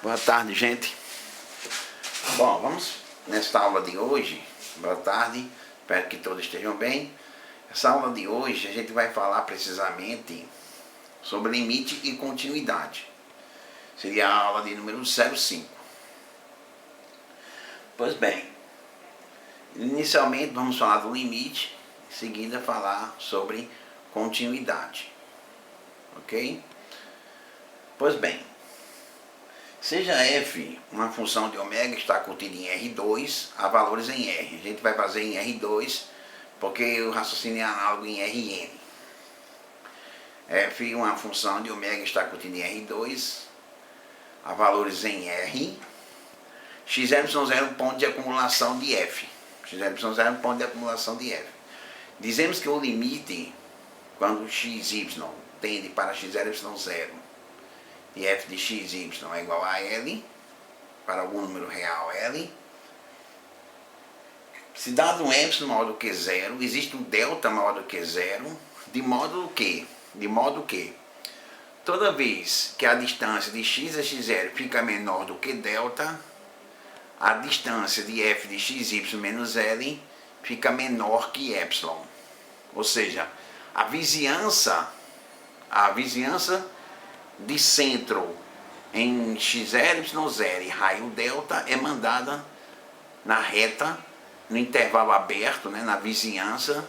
Boa tarde, gente. Bom, vamos nesta aula de hoje. Boa tarde, espero que todos estejam bem. Essa aula de hoje a gente vai falar precisamente sobre limite e continuidade. Seria a aula de número 05. Pois bem, inicialmente vamos falar do limite, em seguida falar sobre continuidade. Ok? Pois bem, seja f uma função de ômega está contida em R2, há valores em R. A gente vai fazer em R2 porque o raciocínio é análogo em Rn. F uma função de ômega está contida em R2, há valores em R. XY0 é um ponto de acumulação de F. XY0 é um ponto de acumulação de F. Dizemos que o limite, quando XY tende para XY0 e f de xy é igual a L, para algum número real L, se dado um epsilon maior do que zero, existe um delta maior do que zero, de modo que toda vez que a distância de x a x0 fica menor do que delta, a distância de f de xy menos L fica menor que epsilon. Ou seja, a vizinhança de centro em x0, y0 e raio delta é mandada na reta, no intervalo aberto, né, na vizinhança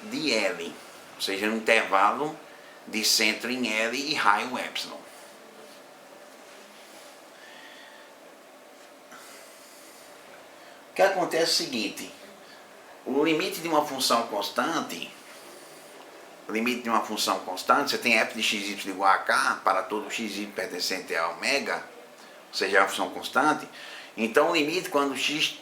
de L, ou seja, no intervalo de centro em L e raio epsilon. O que acontece é o seguinte: o limite de uma função constante, você tem f de xy igual a k para todo xy pertencente a ômega, ou seja, é uma função constante. Então o limite quando xy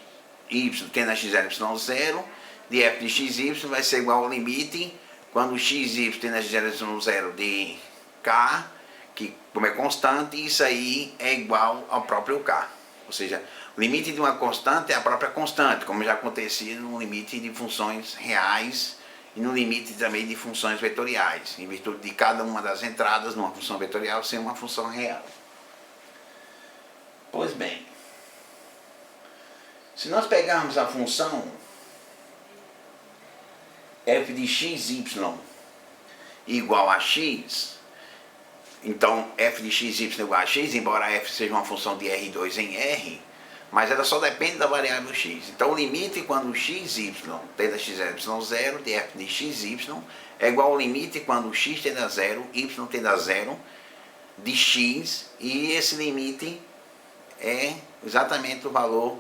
tende a x0, de f de xy vai ser igual ao limite quando xy tende a x0 de k, que como é constante, isso aí é igual ao próprio k. Ou seja, o limite de uma constante é a própria constante, como já acontecia no limite de funções reais e no limite também de funções vetoriais, em virtude de cada uma das entradas numa função vetorial ser uma função real. Pois bem, se nós pegarmos a função f de xy igual a x, então f de xy igual a x, embora f seja uma função de R2 em R, mas ela só depende da variável x. Então o limite quando xy tende a x0 de f de xy é igual ao limite quando x tende a 0, y tende a 0 de x, e esse limite é exatamente o valor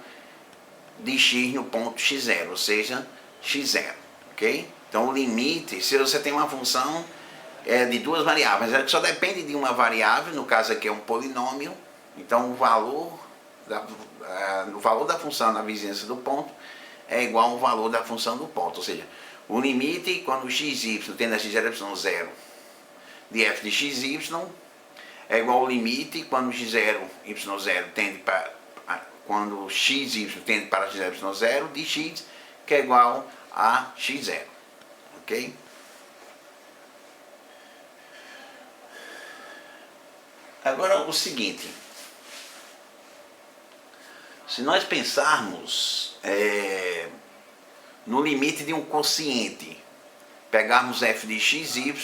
de x no ponto x0, ou seja, x0, ok? Então o limite, se você tem uma função de duas variáveis, ela só depende de uma variável, no caso aqui é um polinômio, então o valor da função na vizinhança do ponto é igual ao valor da função do ponto, ou seja, o limite quando xy tende a x0 de f de xy é igual ao limite quando x0, y0 tende para quando xy tende para x0 de x, que é igual a x0, ok? Agora o seguinte: se nós pensarmos no limite de um quociente, pegarmos f de xy,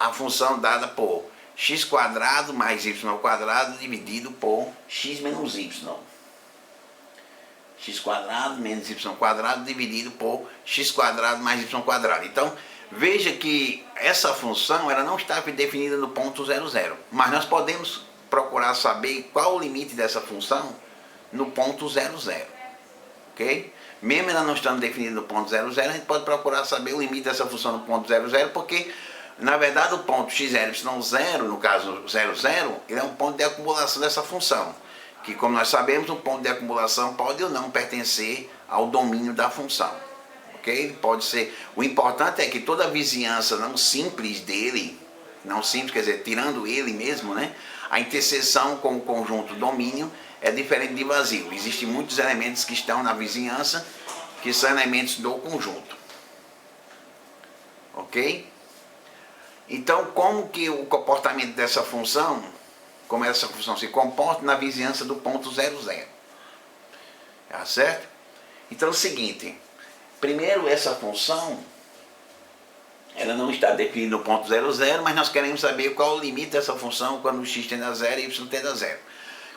a função dada por x² mais y² dividido por x menos y. x² menos y² dividido por x² mais y². Então, veja que essa função ela não está definida no ponto 00, mas nós podemos procurar saber qual o limite dessa função no ponto 00, ok? Mesmo ela não estando definida no ponto 00, a gente pode procurar saber o limite dessa função no ponto 00, porque na verdade o ponto x0, no caso 00, ele é um ponto de acumulação dessa função, que como nós sabemos, um ponto de acumulação pode ou não pertencer ao domínio da função, ok? Pode ser, o importante é que toda a vizinhança não simples dele, não simples quer dizer, tirando ele mesmo, né? A interseção com o conjunto domínio é diferente de vazio. Existem muitos elementos que estão na vizinhança que são elementos do conjunto. Ok? Então, como que o comportamento dessa função como essa função se comporta na vizinhança do ponto 0, 0. Tá certo? Então é o seguinte, primeiro essa função, ela não está definida no ponto 0, 0, mas nós queremos saber qual é o limite dessa função quando x tende a 0 e y tende a 0.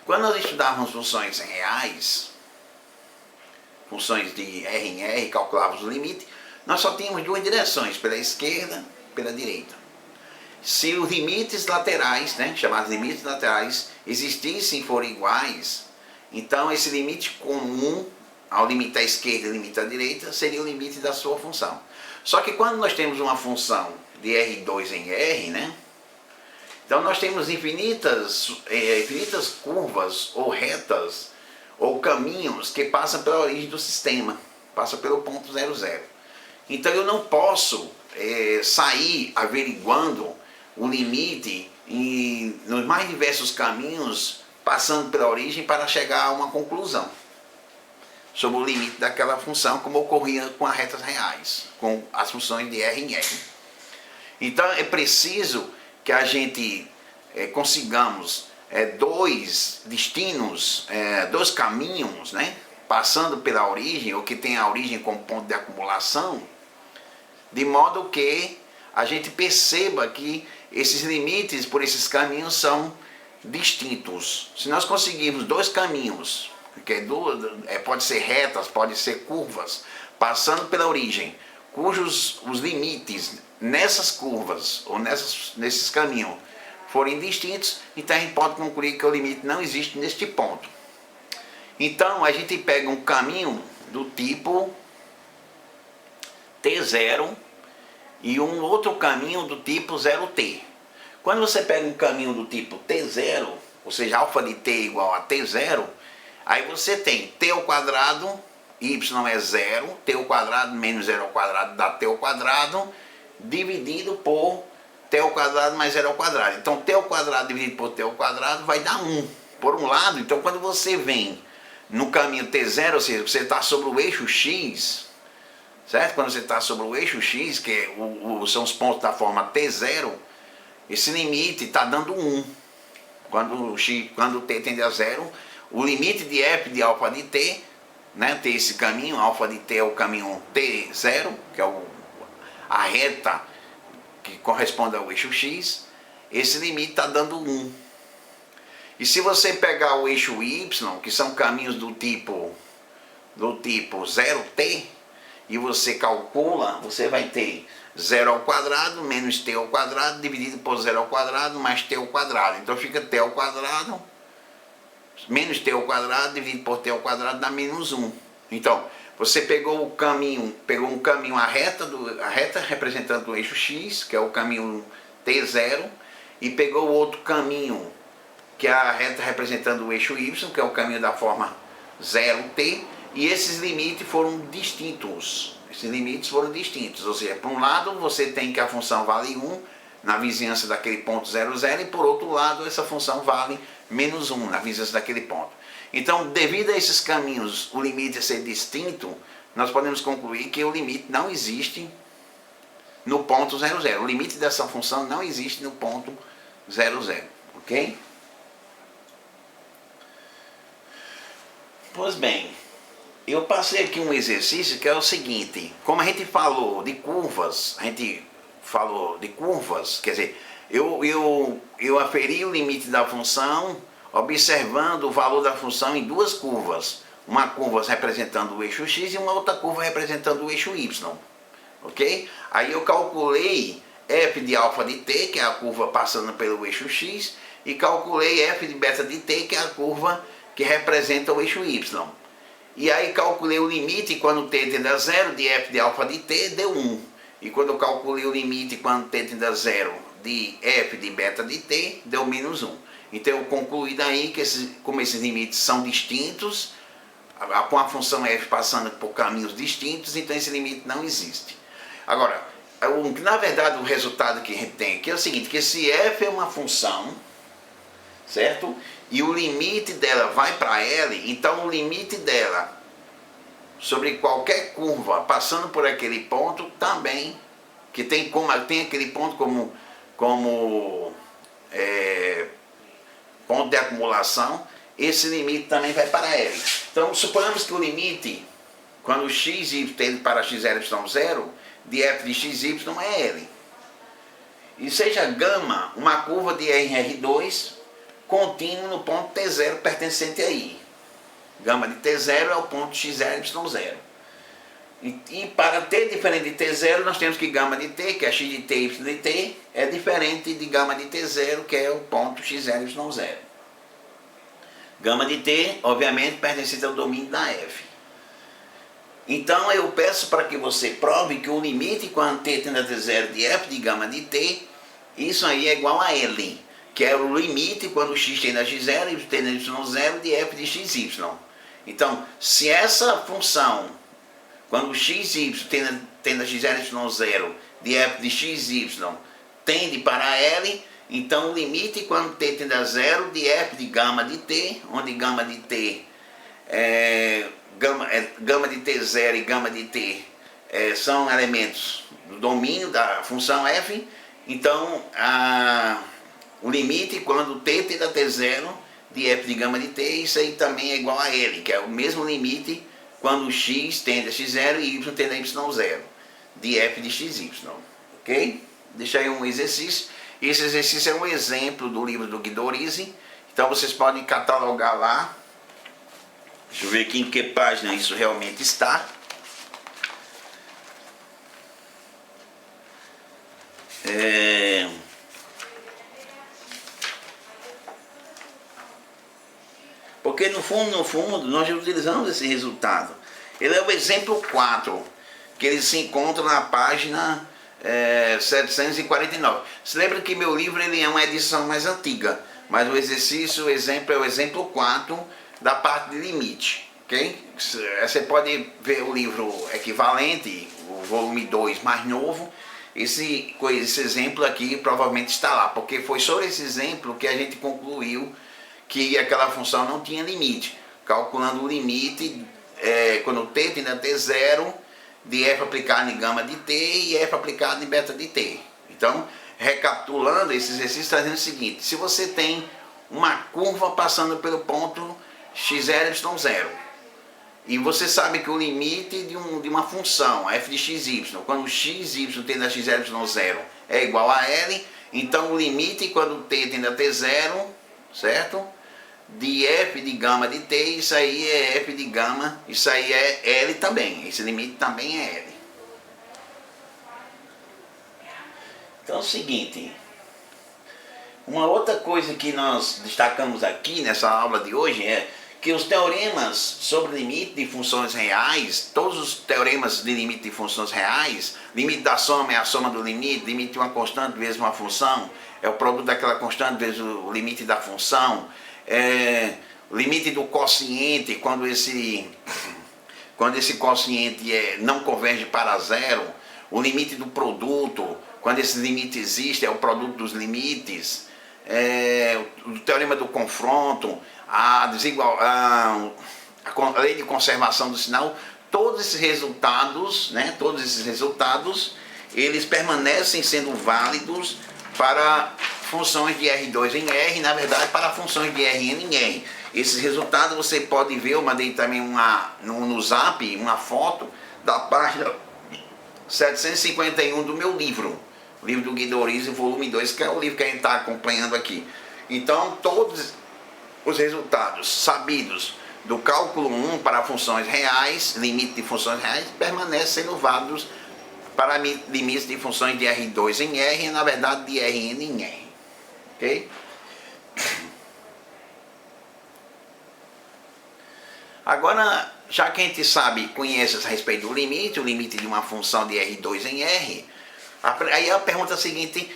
Quando nós estudávamos funções reais, funções de R em R, calculávamos o limite, nós só tínhamos duas direções, pela esquerda e pela direita. Se os limites laterais, né, chamados limites laterais, existissem e forem iguais, então esse limite comum ao limite à esquerda e limite à direita seria o limite da sua função. Só que quando nós temos uma função de R2 em R, né, então nós temos infinitas curvas ou retas ou caminhos que passam pela origem do sistema, passam pelo ponto 0, 0. Então eu não posso sair averiguando o limite nos mais diversos caminhos, passando pela origem para chegar a uma conclusão sobre o limite daquela função, como ocorria com as retas reais, com as funções de R em R. Então é preciso que a gente consigamos dois destinos, dois caminhos, né, passando pela origem, ou que tem a origem como ponto de acumulação, de modo que a gente perceba que esses limites por esses caminhos são distintos. Se nós conseguirmos dois caminhos, que pode ser retas, pode ser curvas, passando pela origem, cujos os limites nessas curvas ou nesses caminhos forem distintos, então a gente pode concluir que o limite não existe neste ponto. Então a gente pega um caminho do tipo T0 e um outro caminho do tipo 0t. Quando você pega um caminho do tipo T0, ou seja, alfa de t igual a T0, aí você tem t ao quadrado, y é 0, t ao quadrado menos 0 ao quadrado dá t ao quadrado, dividido por t ao quadrado mais 0 ao quadrado. Então t ao quadrado dividido por t ao quadrado vai dar 1. Por um lado, então quando você vem no caminho T0, ou seja, você está sobre o eixo X, certo? Quando você está sobre o eixo X, que são os pontos da forma T0, esse limite está dando 1. Quando t tende a 0, o limite de f de alfa de t, né, ter esse caminho, alfa de t é o caminho T0, que é a reta que corresponde ao eixo X, esse limite está dando 1. E se você pegar o eixo Y, que são caminhos do tipo 0t, e você calcula, você vai ter 0 ao quadrado menos t ao quadrado dividido por 0 ao quadrado mais t ao quadrado. Então fica t ao quadrado menos t ao quadrado dividido por t ao quadrado dá menos 1. Então, você pegou um caminho, a reta representando o eixo X, que é o caminho T0, e pegou outro caminho, que é a reta representando o eixo Y, que é o caminho da forma 0t, e esses limites foram distintos. Ou seja, por um lado você tem que a função vale 1 na vizinhança daquele ponto 0, 0, e por outro lado essa função vale menos 1 na vizinhança daquele ponto. Então, devido a esses caminhos, o limite ser distinto, nós podemos concluir que o limite não existe no ponto 0, 0. O limite dessa função não existe no ponto 0, 0. Ok? Pois bem, eu passei aqui um exercício que é o seguinte: como a gente falou de curvas, quer dizer, eu aferi o limite da função observando o valor da função em duas curvas. Uma curva representando o eixo X e uma outra curva representando o eixo Y. Ok? Aí eu calculei f de alfa de t, que é a curva passando pelo eixo X, e calculei f de beta de t, que é a curva que representa o eixo Y. E aí calculei o limite quando t tende a 0 de f de alfa de t, deu 1. E quando eu calculei o limite quando t tende a 0 de f de beta de t, deu menos 1. Então eu concluí daí que como esses limites são distintos, com a função f passando por caminhos distintos, então esse limite não existe. Agora, na verdade o resultado que a gente tem aqui é o seguinte, que se f é uma função, certo? E o limite dela vai para L, então o limite dela sobre qualquer curva passando por aquele ponto também, que tem aquele ponto como acumulação, esse limite também vai para L. Então, suponhamos que o limite, quando xy tende para x0, y0, de f de xy é L. E seja gama uma curva de R em R2 contínua no ponto T0 pertencente a I. Gama de T0 é o ponto x0, y0. E para T diferente de T0, nós temos que gama de T, que é x de T, y de T, é diferente de gama de T0, que é o ponto x0, y0. Gama de T, obviamente, pertence ao domínio da F. Então, eu peço para que você prove que o limite quando T tende a T0 de F de gama de T, isso aí é igual a L, que é o limite quando x tende a x0 e tende a y0 de F de xy. Então, se essa função, quando xy tende a x0 e y0 de f de xy tende para L, então o limite quando t tende a 0 de f de gama de t, onde gama de t gama de t0 e gama de t são elementos do domínio da função f, então o limite quando t tende a t0 de f de gama de t, isso aí também é igual a L, que é o mesmo limite quando x tende a x0 e y tende a y0, de f de xy, ok? Deixa aí um exercício. Esse exercício é um exemplo do livro do Guido Risi, então vocês podem catalogar lá. Deixa eu ver aqui em que página isso realmente está. Porque no fundo, nós utilizamos esse resultado. Ele é o exemplo 4, que ele se encontra na página 749. Você lembra que meu livro ele é uma edição mais antiga, mas o exercício, o exemplo é o exemplo 4 da parte de limite, ok? Você pode ver o livro equivalente, o volume 2 mais novo. Esse exemplo aqui provavelmente está lá, porque foi sobre esse exemplo que a gente concluiu que aquela função não tinha limite, calculando o limite quando t tende a t0 de f aplicado em gama de t e f aplicado em beta de t. Então, recapitulando esse exercício, está dizendo o seguinte: se você tem uma curva passando pelo ponto x0, y0, e você sabe que o limite de uma função f de xy, quando xy tende a x0, y0 é igual a L, então o limite quando t tende a t0, certo? De f de gama de t, isso aí é f de gama, isso aí é L também, esse limite também é L. Então é o seguinte, uma outra coisa que nós destacamos aqui nessa aula de hoje é que os teoremas sobre limite de funções reais, todos os teoremas de limite de funções reais, limite da soma é a soma do limite, limite de uma constante vezes uma função, é o produto daquela constante vezes o limite da função, o limite do quociente, quando esse quociente não converge para zero, o limite do produto, quando esse limite existe, é o produto dos limites, o teorema do confronto, a lei de conservação do sinal, todos esses resultados, eles permanecem sendo válidos para funções de R2 em R, na verdade para funções de Rn em R. Esses resultados você pode ver, eu mandei também no Zap uma foto da página 751 do meu livro, o livro do Guido Risi, volume 2, que é o livro que a gente está acompanhando aqui. Então, todos os resultados sabidos do cálculo 1 para funções reais, limite de funções reais, permanecem sendo válidos para limites de funções de R2 em R, na verdade de Rn em R. Ok? Agora, já que a gente conhece a respeito do limite, o limite de uma função de R2 em R, aí a pergunta é a seguinte,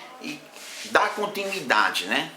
dá continuidade, né?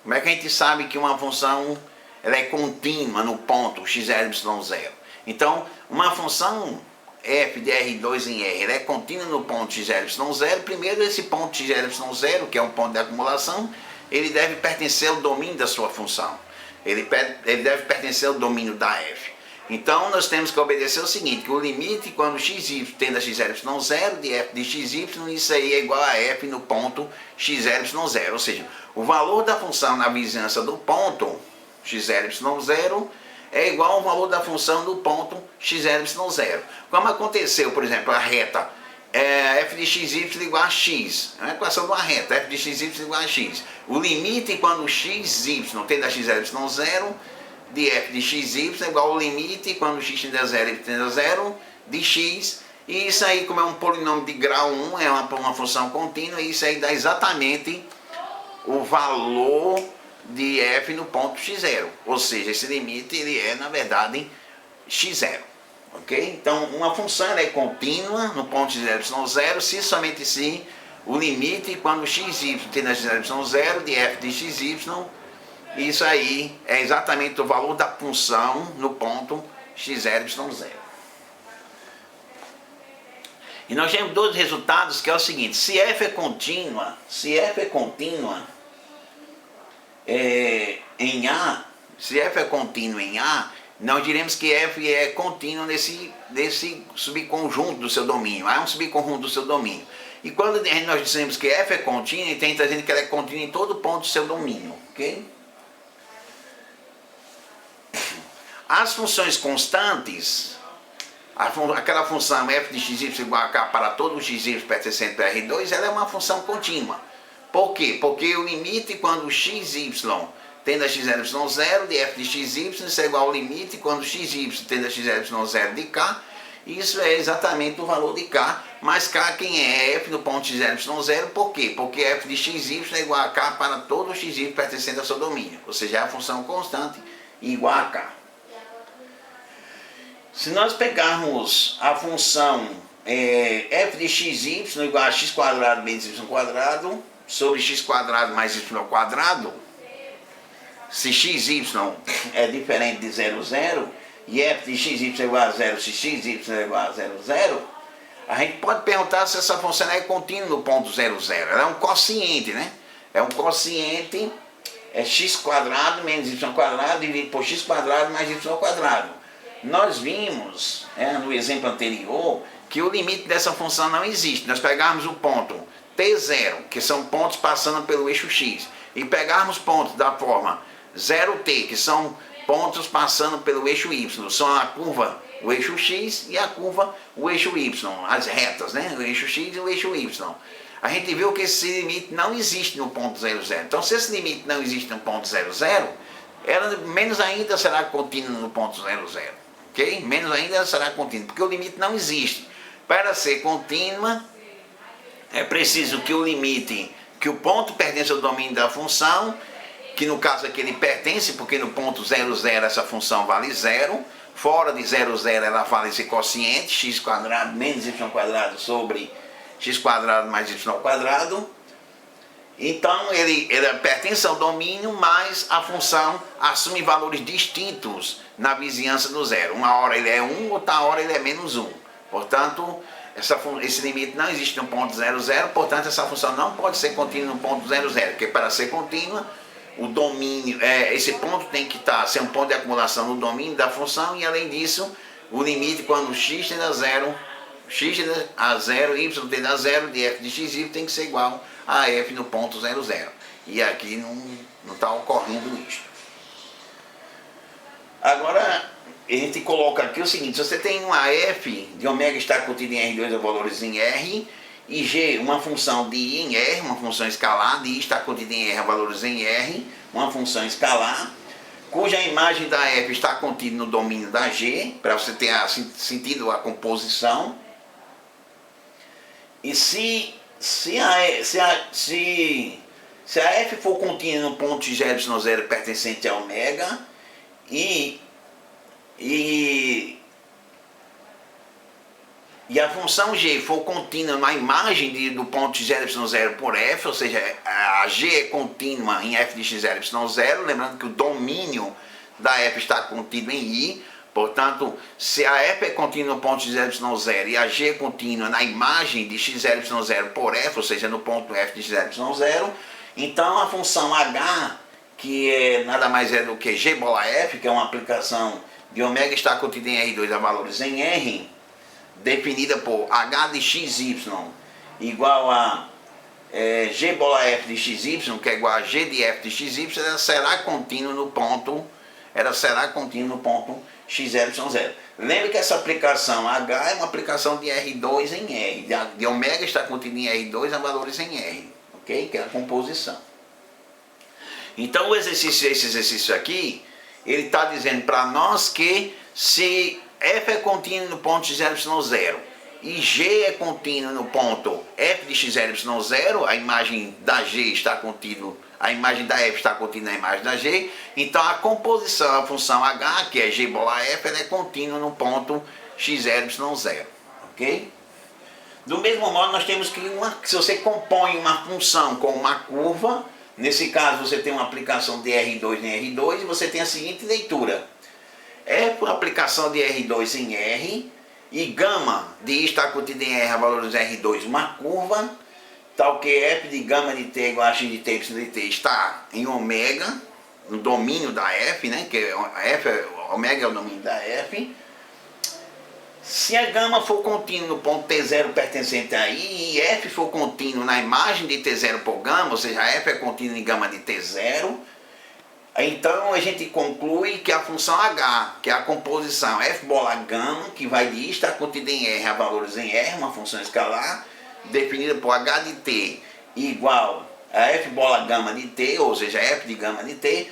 Como é que a gente sabe que uma função ela é contínua no ponto x0, y0? Então, uma função f de R2 em R ela é contínua no ponto x0, y0. Primeiro, esse ponto x0, y0, que é um ponto de acumulação, ele deve pertencer ao domínio da sua função. Ele deve pertencer ao domínio da f. Então, nós temos que obedecer o seguinte, que o limite quando xy tende a x0, y0 de f de xy, isso aí é igual a f no ponto x0, y0. Ou seja, o valor da função na vizinhança do ponto x0, y0 é igual ao valor da função do ponto x0, y0. Como aconteceu, por exemplo, a reta f de xy igual a x, é uma equação de uma reta, f de xy igual a x. O limite quando xy tende a x0, y0 de f de xy é igual ao limite quando x tende a 0 e tende a 0 de x. E isso aí, como é um polinômio de grau 1, é uma função contínua, isso aí dá exatamente o valor de f no ponto x0. Ou seja, esse limite ele é, na verdade, x0. Ok? Então, uma função é contínua no ponto x0, y0, se somente se o limite quando xy tende a x0, y0 de f de xy, isso aí é exatamente o valor da função no ponto x0, y0. E nós temos dois resultados que é o seguinte: se f é contínua, em A, se f é contínuo em A, nós diremos que f é contínuo nesse subconjunto do seu domínio. A é um subconjunto do seu domínio. E quando nós dizemos que f é contínua, então está dizendo que ela é contínua em todo ponto do seu domínio. Ok? As funções constantes, aquela função f de xy igual a k para todo xy pertencente a R2, ela é uma função contínua. Por quê? Porque o limite quando xy tende a x0, y0 de f de xy, isso é igual ao limite quando xy tende a x0, y0 de k. Isso é exatamente o valor de k, mas k quem é f no ponto x0, y0, por quê? Porque f de xy é igual a k para todo xy pertencente ao seu domínio, ou seja, é a função constante igual a k. Se nós pegarmos a função f de xy igual a x² menos y² sobre x² mais y², se xy é diferente de 0, 0, e f de xy é igual a 0, se xy é igual a 0, 0, a gente pode perguntar se essa função é contínua no ponto 0, 0. Ela é um quociente, né? É um quociente, x² menos y² dividido por x² mais y². Nós vimos, no exemplo anterior, que o limite dessa função não existe. Nós pegarmos o ponto T0, que são pontos passando pelo eixo x, e pegarmos pontos da forma 0t, que são pontos passando pelo eixo y, são a curva, o eixo x, e a curva, o eixo y, as retas, né? O eixo x e o eixo y. A gente viu que esse limite não existe no ponto 0, 0. Então, se esse limite não existe no ponto 0, 0, ela menos ainda será contínua no ponto 0, 0. Ok? Menos ainda será contínua, porque o limite não existe. Para ser contínua, é preciso que o limite, que o ponto pertence ao domínio da função, que no caso aqui ele pertence, porque no ponto 0, 0 essa função vale 0, fora de 0, 0 ela vale esse quociente, x² menos y² sobre x² mais y². Então ele pertence ao domínio, mas a função assume valores distintos na vizinhança do zero. Uma hora ele é 1, outra hora ele é menos 1. Portanto, esse limite não existe no ponto 0, 0, portanto essa função não pode ser contínua no ponto 0, 0, porque para ser contínua, o domínio, esse ponto tem que ser um ponto de acumulação no domínio da função, e além disso, o limite quando x tende a 0, x tende a 0, y tende a 0, de f de xy tem que ser igual a f no ponto 0, 0. E aqui não está ocorrendo isso. Agora, a gente coloca aqui o seguinte: se você tem uma f de ômega está contida em R2 a valores em R, e g, uma função de i em R, uma função escalar, de i está contida em R a valores em R, uma função escalar, cuja imagem da f está contida no domínio da g, para você ter sentido a composição. E se a f for contínua no ponto x0, y0 pertencente a ômega, e a função g for contínua na imagem do ponto x0, y0 por f, ou seja, a g é contínua em f de x0, y0, lembrando que o domínio da f está contido em i, portanto, se a f é contínua no ponto x0, y0 e a g é contínua na imagem de x0, y0 por f, ou seja, no ponto f de x0, y0, então a função h, que nada mais é do que g bola f, que é uma aplicação de ômega está contida em R2 a valores em R, definida por h de xy igual a g bola f de xy, que é igual a g de f de xy, ela será contínua no ponto será contínuo no ponto XY0. Lembre que essa aplicação H é uma aplicação de R2 em R, de ômega está contido em R2 a valores em R, ok? Que é a composição. Então esse exercício aqui, ele está dizendo para nós que se F é contínuo no ponto XY0 e G é contínuo no ponto F de XY0, a imagem da G está contida, a imagem da F está contida na imagem da G, então a composição da função H, que é G bola F, ela é contínua no ponto XY0, ok? Do mesmo modo, nós temos que, se você compõe uma função com uma curva, nesse caso você tem uma aplicação de R2 em R2 e você tem a seguinte leitura. F por aplicação de R2 em R e gama de I está contida em R a valores R2, uma curva, tal que F de gama de T igual a X de T, Y de T está em ômega, no domínio da F, né? Que ômega é o domínio da F. Se a gama for contínua no ponto T0 pertencente a I e F for contínuo na imagem de T0 por gama, ou seja, F é contínua em gama de T0, então a gente conclui que a função H, que é a composição F bola gama, que vai de I, está contida em R a valores em R, uma função escalar, definida por H de T igual a F bola gama de T, ou seja, F de gama de T,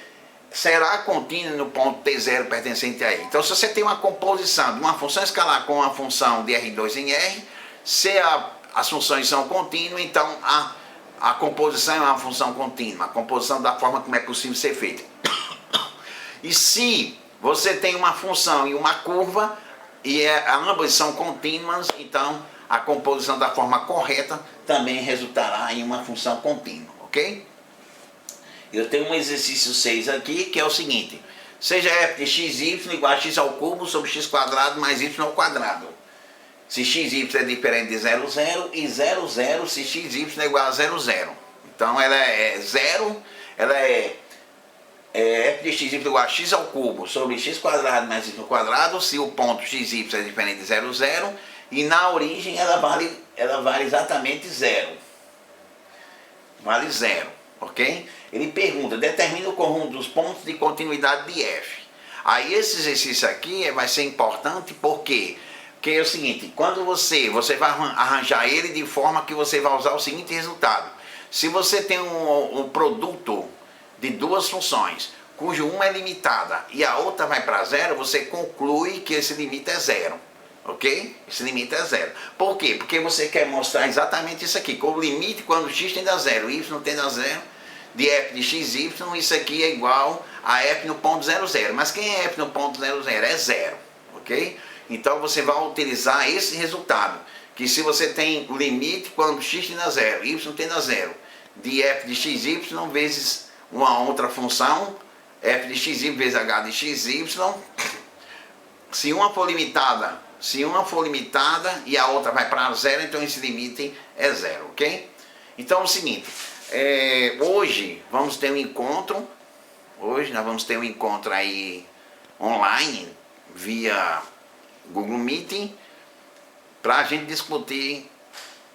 será contínua no ponto T0 pertencente a I. Então, se você tem uma composição de uma função escalar com uma função de R2 em R, se as funções são contínuas, então a composição é uma função contínua, a composição da forma como é possível ser feita. E se você tem uma função e uma curva, e ambas são contínuas, então a composição da forma correta também resultará em uma função contínua, ok? Eu tenho um exercício 6 aqui, que é o seguinte. Seja f de xy igual a x ao cubo sobre x quadrado mais y ao quadrado. Se xy é diferente de 0, 0 e 0, 0 se xy é igual a 0, 0. Então ela é 0, ela é f de xy igual a x ao cubo sobre x quadrado mais y ao quadrado, se o ponto xy é diferente de 0, 0, e na origem ela vale exatamente 0. Vale 0, ok? Ele pergunta, determina o conjunto dos pontos de continuidade de f. Aí esse exercício aqui vai ser importante porque é o seguinte, quando você vai arranjar ele de forma que você vai usar o seguinte resultado. Se você tem um produto de duas funções, cujo uma é limitada e a outra vai para 0, você conclui que esse limite é 0. Ok? Esse limite é 0. Por quê? Porque você quer mostrar exatamente isso aqui. Com o limite quando x tende a 0, y tende a 0, de f de xy, isso aqui é igual a f no ponto 0, 0. Mas quem é f no ponto 0, 0? É 0. Ok? Então você vai utilizar esse resultado. Que se você tem o limite quando x tende a 0, y tende a 0, de f de xy vezes uma outra função, f de xy vezes h de xy, se uma for limitada e a outra vai para 0, então esse limite é 0, ok? Então é o seguinte, hoje vamos ter um encontro, nós vamos ter um encontro aí online, via Google Meeting, para a gente discutir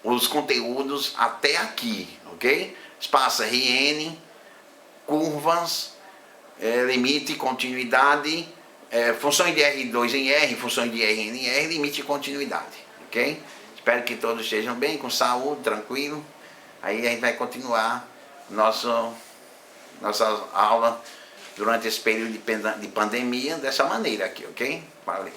os conteúdos até aqui, ok? Espaço RN, curvas, limite, continuidade, funções de R2 em R, funções de Rn em R, limite e continuidade, ok? Espero que todos estejam bem, com saúde, tranquilo. Aí a gente vai continuar nossa aula durante esse período de pandemia dessa maneira aqui, ok? Valeu.